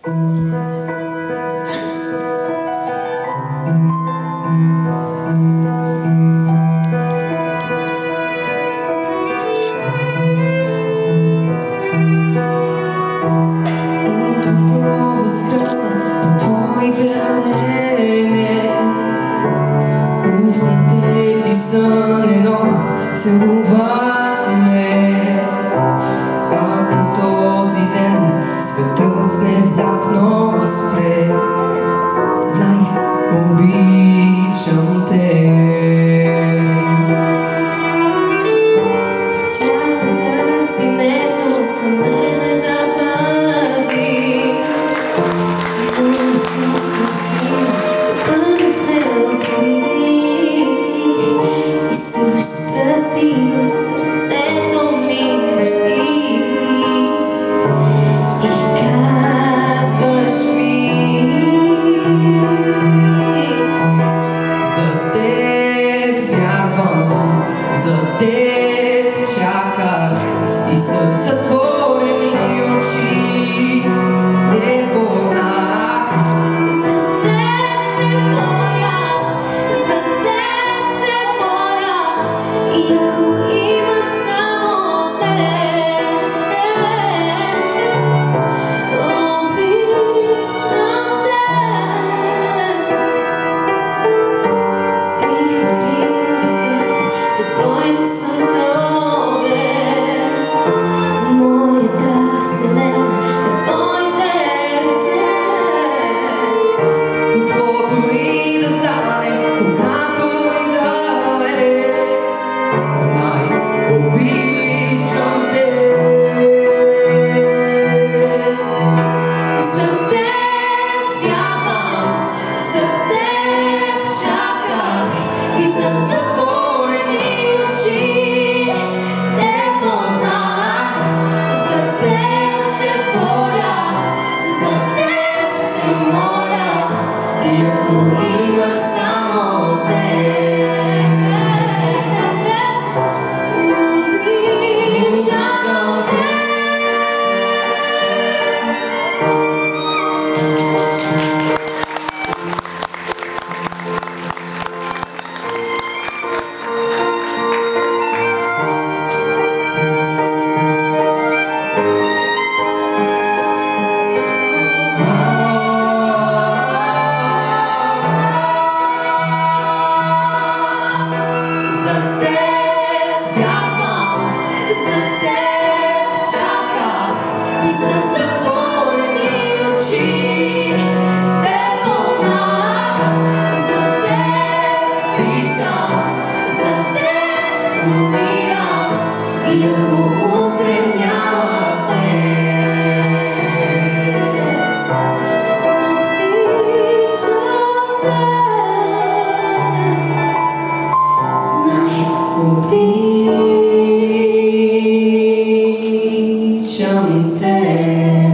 Утрото възкръсна по твоите рамене. Устните ти са едно, целуват ме. А по този ден светът внезапно спре. Знай, обичам те. Цялата си нежност за мене запази. Причина да бъде преоткрити. Изсуваш с пръсти в сърцето ми мечти. И казваш ми: За теб вярвам, за теб чаках и със затворени очи те познах. за теб се боря, за теб се боря. И ако имах само днес, обичам те. Бих открила след безбройни светове моята вселена е в твоите ръце. Каквото и да стане, когато и да е, знай, обичам те. За теб вярвам, за теб чаках и със затворени очи те познах. За теб се боря, за теб се моля. И ако имах само днес, обичам те. За теб вярвам, за теб чаках и със затворени очи те познах. За теб дишам, за теб умирам. И ако утре няма днес, обичам те. Знай, Обичам те.